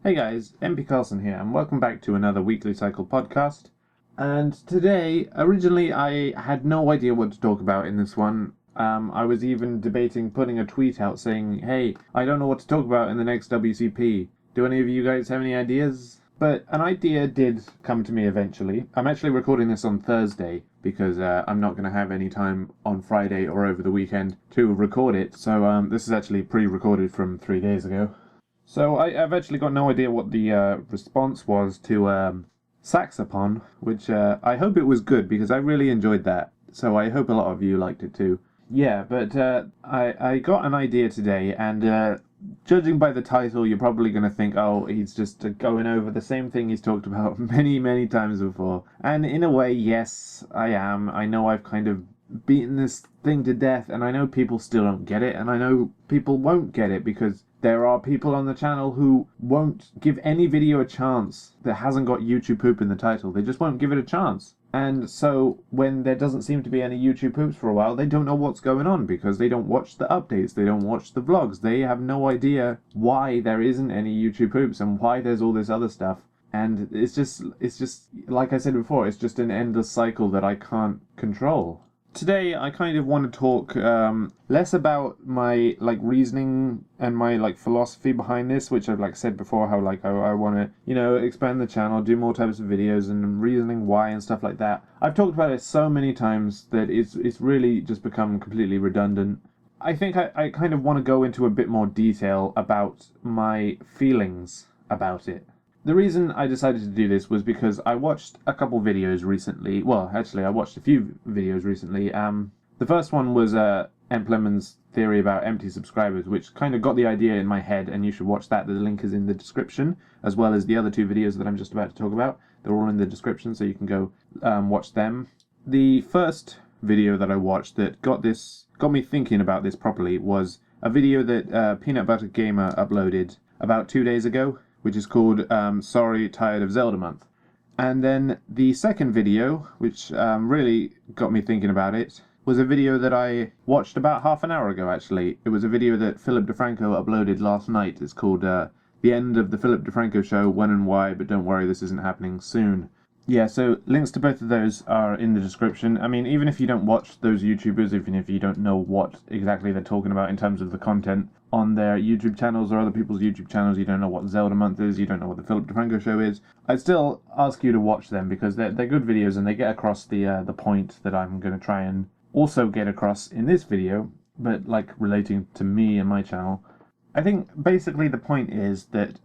Hey guys, MP Carlson here, and welcome back to another Weekly Cycle podcast. And today, originally I had no idea what to talk about in this one. I was even debating putting a tweet out saying, hey, I don't know what to talk about in the next WCP. Do any of you guys have any ideas? But an idea did come to me eventually. I'm actually recording this on Thursday because I'm not going to have any time on Friday or over the weekend to record it. So this is actually pre-recorded from 3 days ago. So I've actually got no idea what the response was to Saxopon, which I hope it was good because I really enjoyed that. So I hope a lot of you liked it too. Yeah, but I got an idea today, and judging by the title, you're probably going to think, oh, he's just going over the same thing he's talked about many, many times before. And in a way, yes, I am. I know I've kind of beaten this thing to death, and I know people still don't get it, and I know people won't get it because there are people on the channel who won't give any video a chance that hasn't got YouTube poop in the title. They just won't give it a chance. And so when there doesn't seem to be any YouTube poops for a while, they don't know what's going on because they don't watch the updates, they don't watch the vlogs, they have no idea why there isn't any YouTube poops and why there's all this other stuff. And it's just like I said before, it's just an endless cycle that I can't control. Today, I kind of want to talk less about my reasoning and my philosophy behind this, which I've said before, how I want to expand the channel, do more types of videos, and reasoning why and stuff like that. I've talked about it so many times that it's really just become completely redundant. I think I kind of want to go into a bit more detail about my feelings about it. The reason I decided to do this was because I watched a couple videos recently. Well, actually, I watched a few videos recently. The first one was Emp Lemon's theory about empty subscribers, which kind of got the idea in my head, and you should watch that. The link is in the description, as well as the other two videos that I'm just about to talk about. They're all in the description, so you can go watch them. The first video that I watched that got me thinking about this properly was a video that Peanut Butter Gamer uploaded about 2 days ago, which is called Sorry, Tired of Zelda Month. And then the second video, which really got me thinking about it, was a video that I watched about half an hour ago, actually. It was a video that Philip DeFranco uploaded last night. It's called The End of the Philip DeFranco Show, When and Why, but don't worry, this isn't happening soon. Yeah, so links to both of those are in the description. I mean, even if you don't watch those YouTubers, even if you don't know what exactly they're talking about in terms of the content on their YouTube channels or other people's YouTube channels, you don't know what Zelda Month is, you don't know what the Philip DeFranco Show is, I'd still ask you to watch them because they're good videos and they get across the point that I'm going to try and also get across in this video, but relating to me and my channel. I think basically the point is that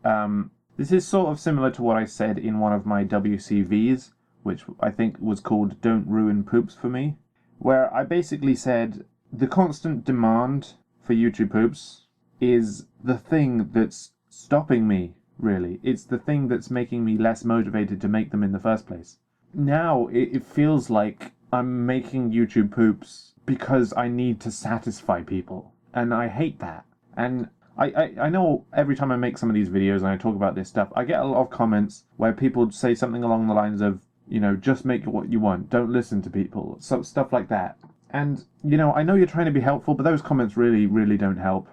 this is sort of similar to what I said in one of my WCVs, which I think was called Don't Ruin Poops for Me, where I basically said the constant demand for YouTube poops is the thing that's stopping me, really. It's the thing that's making me less motivated to make them in the first place. Now it feels like I'm making YouTube poops because I need to satisfy people, and I hate that. And I know every time I make some of these videos and I talk about this stuff, I get a lot of comments where people say something along the lines of, just make what you want, don't listen to people, so stuff like that. And, I know you're trying to be helpful, but those comments really, really don't help.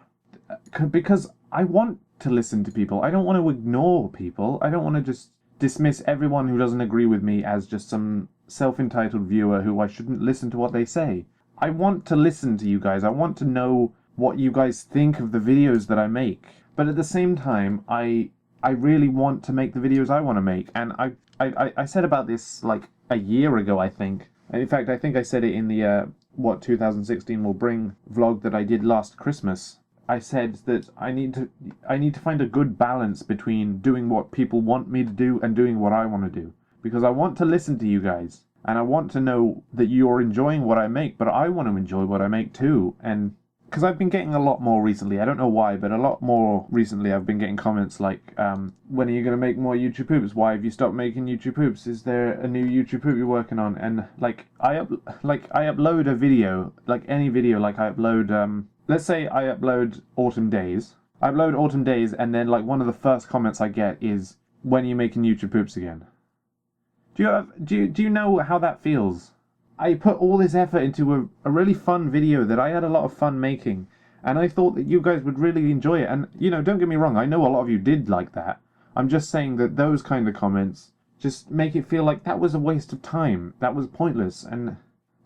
Because I want to listen to people. I don't want to ignore people. I don't want to just dismiss everyone who doesn't agree with me as just some self-entitled viewer who I shouldn't listen to what they say. I want to listen to you guys. I want to know what you guys think of the videos that I make. But at the same time, I really want to make the videos I want to make. And I said about this a year ago, I think. In fact, I think I said it in the What 2016 Will Bring vlog that I did last Christmas. I said that I need to find a good balance between doing what people want me to do and doing what I want to do. Because I want to listen to you guys. And I want to know that you're enjoying what I make, but I want to enjoy what I make too. And because I've been getting a lot more recently, I don't know why, but a lot more recently I've been getting comments like, when are you going to make more YouTube poops? Why have you stopped making YouTube poops? Is there a new YouTube poop you're working on? And I upload a video, any video, I upload, let's say I upload Autumn Days. I upload Autumn Days and then one of the first comments I get is, when are you making YouTube poops again? Do you know how that feels? I put all this effort into a really fun video that I had a lot of fun making, and I thought that you guys would really enjoy it. And, don't get me wrong, I know a lot of you did like that. I'm just saying that those kind of comments just make it feel like that was a waste of time. That was pointless.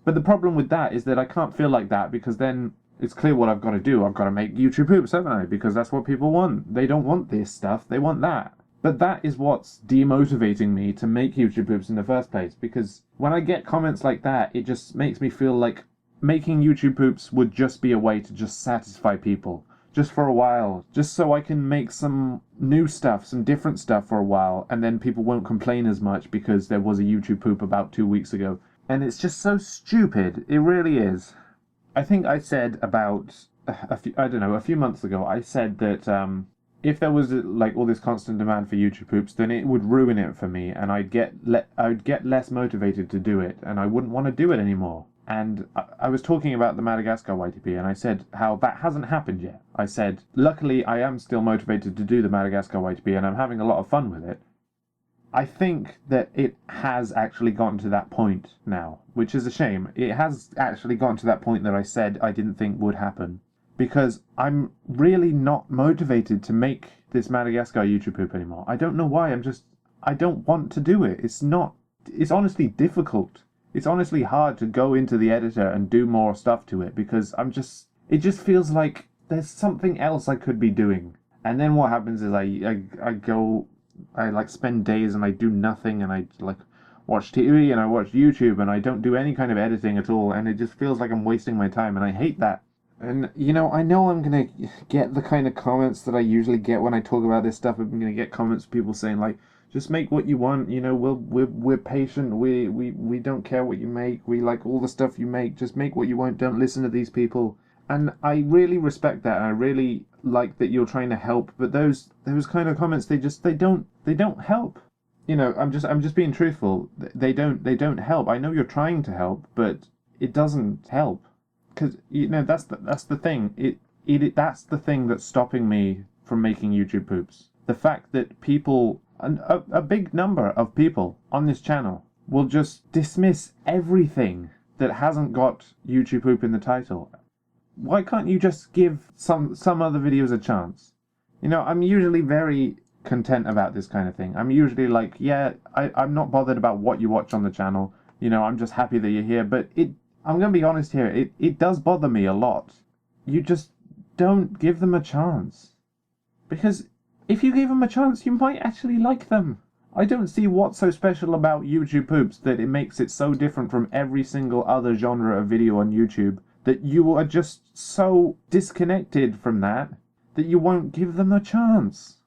But the problem with that is that I can't feel like that, because then it's clear what I've got to do. I've got to make YouTube poops, haven't I? Because that's what people want. They don't want this stuff. They want that. But that is what's demotivating me to make YouTube poops in the first place. Because when I get comments like that, it just makes me feel like making YouTube poops would just be a way to just satisfy people. Just for a while. Just so I can make some new stuff, some different stuff for a while. And then people won't complain as much because there was a YouTube poop about 2 weeks ago. And it's just so stupid. It really is. I think I said about a few months ago, I said that if there was like all this constant demand for YouTube poops, then it would ruin it for me, and I'd get less motivated to do it, and I wouldn't want to do it anymore. And I was talking about the Madagascar YTP, and I said how that hasn't happened yet. I said, luckily I am still motivated to do the Madagascar YTP, and I'm having a lot of fun with it. I think that it has actually gotten to that point now, which is a shame. It has actually gotten to that point that I said I didn't think would happen. Because I'm really not motivated to make this Madagascar YouTube poop anymore. I don't know why, I don't want to do it. It's honestly difficult. It's honestly hard to go into the editor and do more stuff to it, because it just feels like there's something else I could be doing. And then what happens is I like spend days and I do nothing, and I like watch TV and I watch YouTube and I don't do any kind of editing at all, and it just feels like I'm wasting my time, and I hate that. And I know I'm gonna get the kind of comments that I usually get when I talk about this stuff. I'm gonna get comments from people saying like, just make what you want, we're patient, we don't care what you make, we like all the stuff you make, just make what you want, don't listen to these people. And I really respect that, and I really like that you're trying to help, but those kind of comments, they don't help. I'm just being truthful. They don't help. I know you're trying to help, but it doesn't help. Because that's the thing. That's the thing that's stopping me from making YouTube poops. The fact that people, a big number of people on this channel, will just dismiss everything that hasn't got YouTube poop in the title. Why can't you just give some other videos a chance? I'm usually very content about this kind of thing. I'm usually like, yeah, I'm not bothered about what you watch on the channel. I'm just happy that you're here. But I'm going to be honest here, it does bother me a lot. You just don't give them a chance. Because if you give them a chance, you might actually like them. I don't see what's so special about YouTube poops that it makes it so different from every single other genre of video on YouTube, that you are just so disconnected from that you won't give them a chance.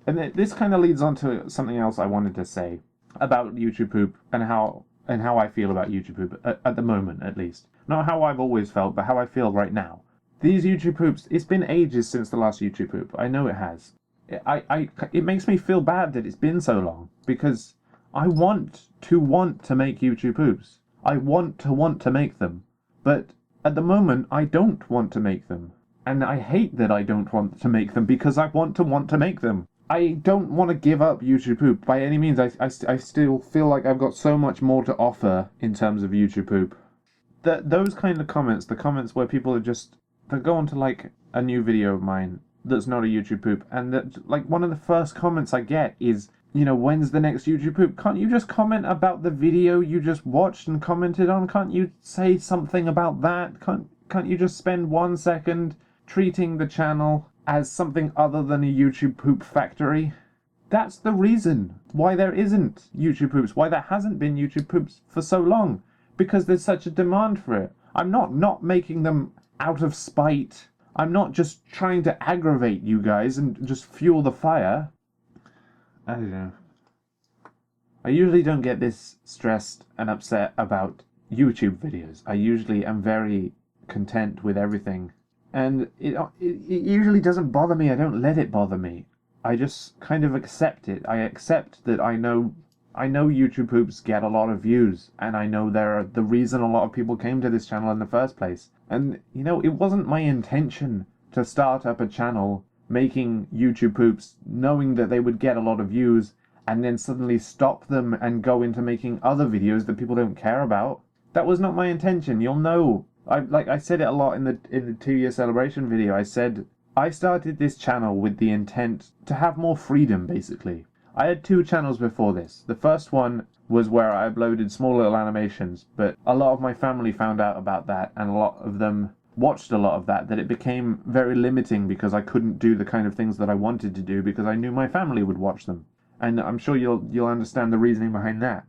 And this kind of leads on to something else I wanted to say about YouTube poop and how I feel about YouTube poop, at the moment at least. Not how I've always felt, but how I feel right now. These YouTube poops, it's been ages since the last YouTube poop. I know it has. It makes me feel bad that it's been so long, because I want to make YouTube poops. I want to make them. But at the moment, I don't want to make them. And I hate that I don't want to make them, because I want to make them. I don't want to give up YouTube poop by any means. I still feel like I've got so much more to offer in terms of YouTube poop. Those kind of comments, the comments where people they go onto like a new video of mine that's not a YouTube poop, and that like one of the first comments I get is, when's the next YouTube poop? Can't you just comment about the video you just watched and commented on? Can't you say something about that? Can't you just spend 1 second treating the channel as something other than a YouTube poop factory? That's the reason why there isn't YouTube poops, why there hasn't been YouTube poops for so long, because there's such a demand for it. I'm not making them out of spite. I'm not just trying to aggravate you guys and just fuel the fire. I don't know. I usually don't get this stressed and upset about YouTube videos. I usually am very content with everything. And it usually doesn't bother me. I don't let it bother me. I just kind of accept it. I accept that I know YouTube poops get a lot of views, and I know they're the reason a lot of people came to this channel in the first place. And, it wasn't my intention to start up a channel making YouTube poops, knowing that they would get a lot of views, and then suddenly stop them and go into making other videos that people don't care about. That was not my intention. You'll know. I said it a lot in the 2-year celebration video. I said I started this channel with the intent to have more freedom, basically. I had 2 channels before this. The first one was where I uploaded small little animations, but a lot of my family found out about that, and a lot of them watched a lot of that it became very limiting because I couldn't do the kind of things that I wanted to do because I knew my family would watch them. And I'm sure you'll understand the reasoning behind that.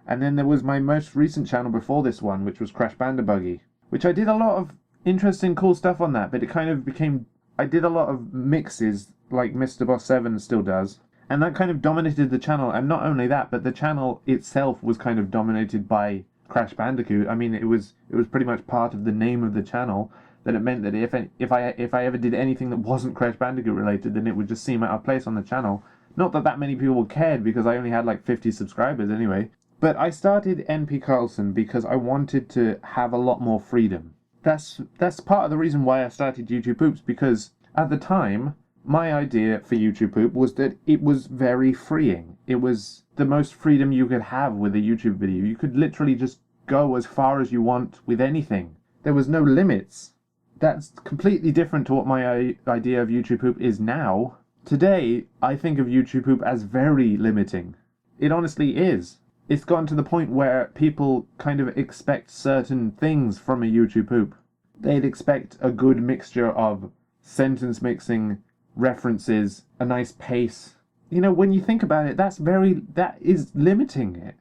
And then there was my most recent channel before this one, which was Crash Bandabuggy, which I did a lot of interesting, cool stuff on that, but it kind of became... I did a lot of mixes, like Mr. Boss 7 still does, and that kind of dominated the channel. And not only that, but the channel itself was kind of dominated by Crash Bandicoot. I mean, it was pretty much part of the name of the channel, that it meant that if I ever did anything that wasn't Crash Bandicoot related, then it would just seem out of place on the channel. Not that many people cared, because I only had like 50 subscribers anyway. But I started NP Carlson because I wanted to have a lot more freedom. That's part of the reason why I started YouTube Poops, because at the time, my idea for YouTube Poop was that it was very freeing. It was the most freedom you could have with a YouTube video. You could literally just go as far as you want with anything. There was no limits. That's completely different to what my idea of YouTube Poop is now. Today, I think of YouTube Poop as very limiting. It honestly is. It's gotten to the point where people kind of expect certain things from a YouTube Poop. They'd expect a good mixture of sentence mixing, references, a nice pace. You know, when you think about it, that is limiting it.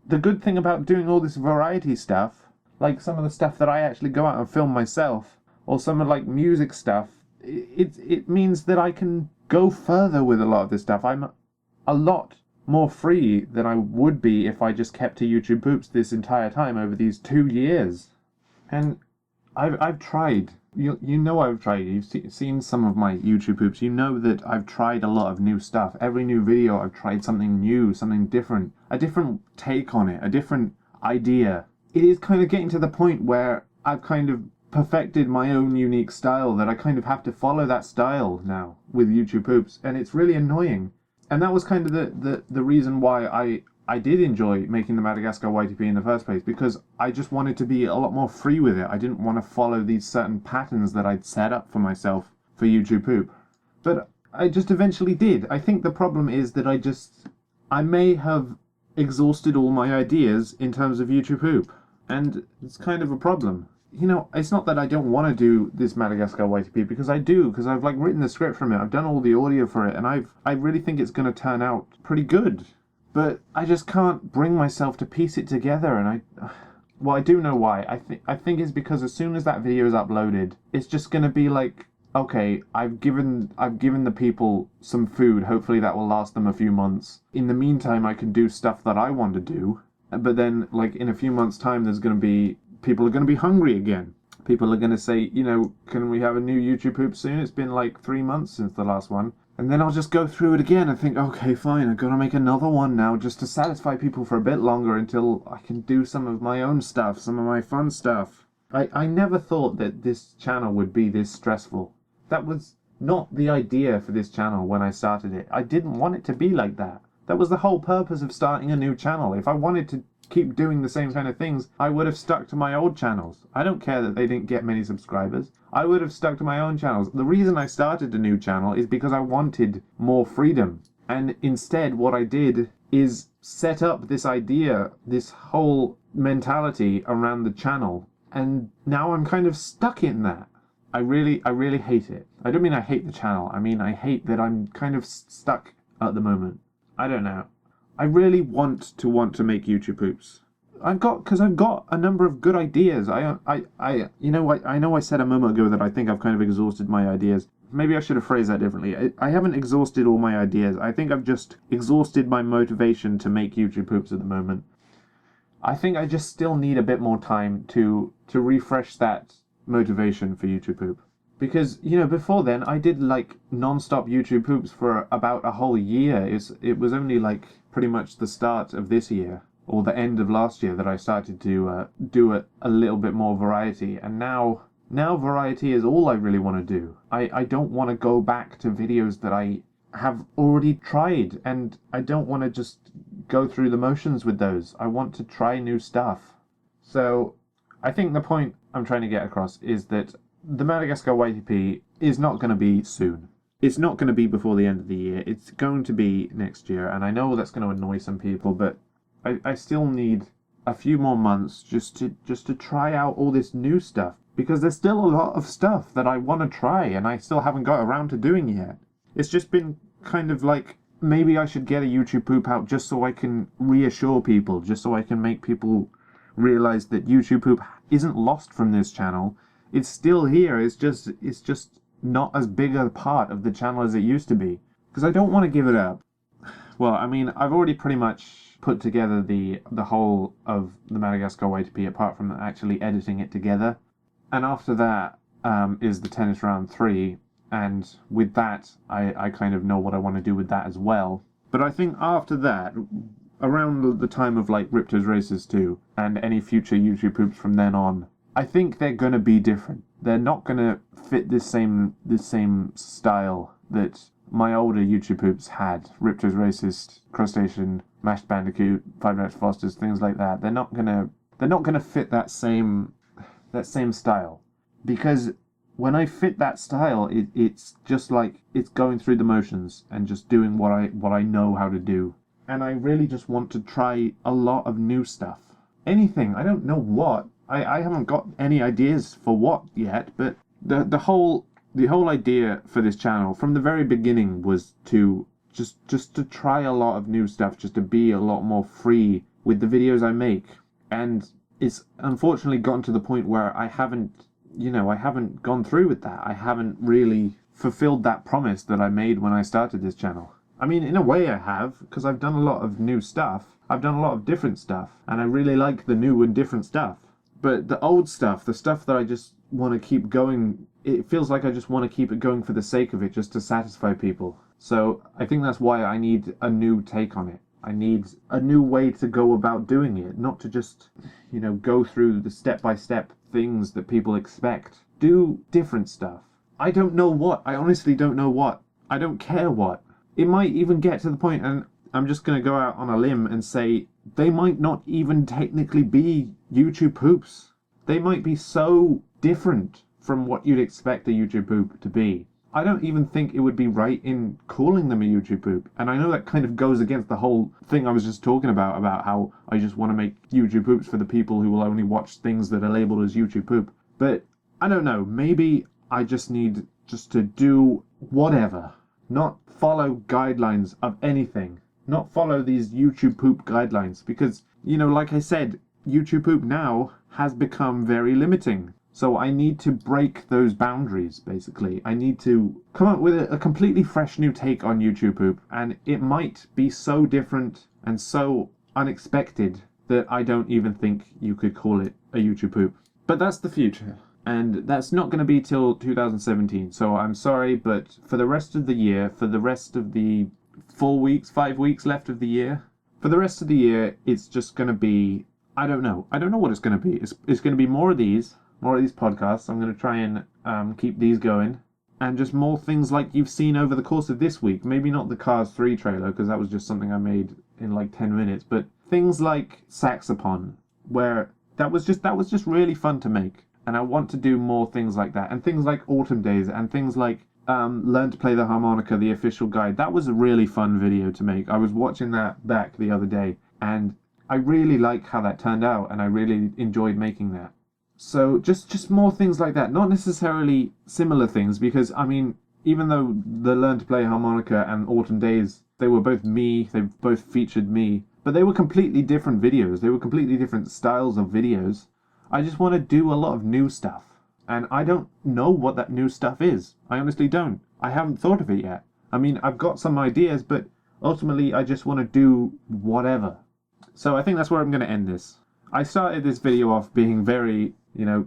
The good thing about doing all this variety stuff, like some of the stuff that I actually go out and film myself, or some of like music stuff, it means that I can go further with a lot of this stuff. I'm a lot more free than I would be if I just kept to YouTube Poops this entire time over these 2 years. And I've tried. You know I've tried. You've seen some of my YouTube Poops. You know that I've tried a lot of new stuff. Every new video I've tried something new, something different, a different take on it, a different idea. It is kind of getting to the point where I've kind of perfected my own unique style, that I kind of have to follow that style now with YouTube Poops, and it's really annoying. And that was kind of the reason why I did enjoy making the Madagascar YTP in the first place, because I just wanted to be a lot more free with it. I didn't want to follow these certain patterns that I'd set up for myself for YouTube Poop. But I just eventually did. I think the problem is that I may have exhausted all my ideas in terms of YouTube Poop. And it's kind of a problem. You know, it's not that I don't want to do this Madagascar YTP, because I do, because I've like written the script from it, I've done all the audio for it, and I really think it's going to turn out pretty good. But I just can't bring myself to piece it together, and well, I do know why. I think it's because as soon as that video is uploaded, it's just going to be like, okay, I've given the people some food, hopefully that will last them a few months. In the meantime, I can do stuff that I want to do, but then like in a few months' time, people are going to be hungry again. People are going to say, you know, can we have a new YouTube Poop soon? It's been like 3 months since the last one. And then I'll just go through it again and think, okay, fine, I've got to make another one now just to satisfy people for a bit longer until I can do some of my own stuff, some of my fun stuff. I never thought that this channel would be this stressful. That was not the idea for this channel when I started it. I didn't want it to be like that. That was the whole purpose of starting a new channel. If I wanted to keep doing the same kind of things, I would have stuck to my old channels. I don't care that they didn't get many subscribers. I would have stuck to my own channels. The reason I started a new channel is because I wanted more freedom. And instead, what I did is set up this idea, this whole mentality around the channel. And now I'm kind of stuck in that. I really hate it. I don't mean I hate the channel. I mean I hate that I'm kind of stuck at the moment. I don't know. I really want to make YouTube Poops. I've got a number of good ideas. I know I said a moment ago that I think I've kind of exhausted my ideas. Maybe I should have phrased that differently. I haven't exhausted all my ideas. I think I've just exhausted my motivation to make YouTube Poops at the moment. I think I just still need a bit more time to refresh that motivation for YouTube Poop. Because, you know, before then, I did, like, non-stop YouTube Poops for about a whole year. It was only, like, pretty much the start of this year, or the end of last year, that I started to do a little bit more variety. And now variety is all I really want to do. I don't want to go back to videos that I have already tried, and I don't want to just go through the motions with those. I want to try new stuff. So, I think the point I'm trying to get across is that the Madagascar YTP is not going to be soon. It's not going to be before the end of the year. It's going to be next year, and I know that's going to annoy some people, but I still need a few more months just to try out all this new stuff, because there's still a lot of stuff that I want to try and I still haven't got around to doing yet. It's just been kind of like, maybe I should get a YouTube poop out just so I can reassure people, just so I can make people realize that YouTube poop isn't lost from this channel. It's still here. It's just not as big a part of the channel as it used to be, because I don't want to give it up. Well, I mean, I've already pretty much put together the whole of the Madagascar WCP, apart from actually editing it together. And after that is the tennis round 3, and with that, I kind of know what I want to do with that as well. But I think after that, around the time of like Ripto's Races 2, and any future YouTube poops from then on, I think they're going to be different. They're not going to fit this same style that my older YouTube poops had. Ripto's Races, Crustacean, Mashed Bandicoot, Five Nights at Foster's, things like that. They're not gonna fit that same style, because when I fit that style, it's just like it's going through the motions and just doing what I know how to do. And I really just want to try a lot of new stuff. Anything, I don't know what. I haven't got any ideas for what yet, but the whole idea for this channel from the very beginning was to just to try a lot of new stuff, just to be a lot more free with the videos I make. And it's unfortunately gotten to the point where I haven't gone through with that. I haven't really fulfilled that promise that I made when I started this channel. I mean, in a way I have, because I've done a lot of new stuff. I've done a lot of different stuff, and I really like the new and different stuff. But the old stuff, the stuff that I just want to keep going, it feels like I just want to keep it going for the sake of it, just to satisfy people. So I think that's why I need a new take on it. I need a new way to go about doing it, not to just, go through the step-by-step things that people expect. Do different stuff. I don't know what. I honestly don't know what. I don't care what. It might even get to the point, and I'm just going to go out on a limb and say, they might not even technically be YouTube poops. They might be so different from what you'd expect a YouTube poop to be. I don't even think it would be right in calling them a YouTube poop. And I know that kind of goes against the whole thing I was just talking about how I just want to make YouTube poops for the people who will only watch things that are labeled as YouTube poop. But I don't know, maybe I just need just to do whatever. Not follow guidelines of anything. Not follow these YouTube poop guidelines, because, like I said, YouTube poop now has become very limiting. So I need to break those boundaries, basically. I need to come up with a completely fresh new take on YouTube poop, and it might be so different and so unexpected that I don't even think you could call it a YouTube poop. But that's the future, and that's not going to be till 2017, so I'm sorry, but for the rest of the year, for the rest of the 5 weeks left of the year, for the rest of the year, it's just going to be, I don't know what it's going to be. It's going to be more of these podcasts. I'm going to try and keep these going, and just more things like you've seen over the course of this week. Maybe not the Cars 3 trailer, because that was just something I made in like 10 minutes, but things like Saxophon, where that was just really fun to make, and I want to do more things like that, and things like Autumn Days, and things like Learn to Play the Harmonica, the official guide. That was a really fun video to make. I was watching that back the other day, and I really like how that turned out, and I really enjoyed making that. So just more things like that, not necessarily similar things, because I mean, even though the Learn to Play Harmonica and Autumn Days, they were both me, they both featured me, but they were completely different videos. They were completely different styles of videos. I just want to do a lot of new stuff, and I don't know what that new stuff is. I honestly don't. I haven't thought of it yet. I mean, I've got some ideas, but ultimately I just want to do whatever. So I think that's where I'm going to end this. I started this video off being very,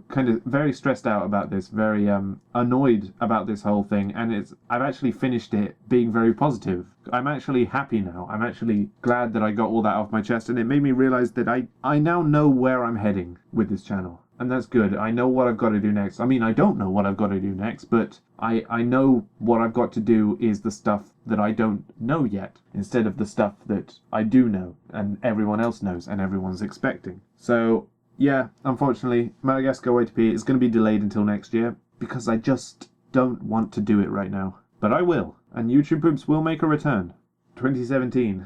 kind of very stressed out about this, very annoyed about this whole thing, and I've actually finished it being very positive. I'm actually happy now. I'm actually glad that I got all that off my chest, and it made me realize that I now know where I'm heading with this channel. And that's good. I know what I've got to do next. I mean, I don't know what I've got to do next, but I know what I've got to do is the stuff that I don't know yet, instead of the stuff that I do know, and everyone else knows, and everyone's expecting. So, yeah, unfortunately, Madagascar WCP is going to be delayed until next year, because I just don't want to do it right now. But I will, and YouTube Poops will make a return. 2017.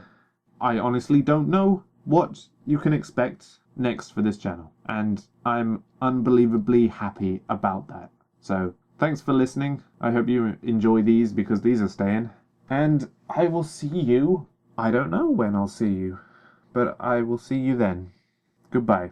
I honestly don't know what you can expect next for this channel, and I'm unbelievably happy about that. So, thanks for listening. I hope you enjoy these, because these are staying. And I will see you. I don't know when I'll see you, but I will see you then. Goodbye.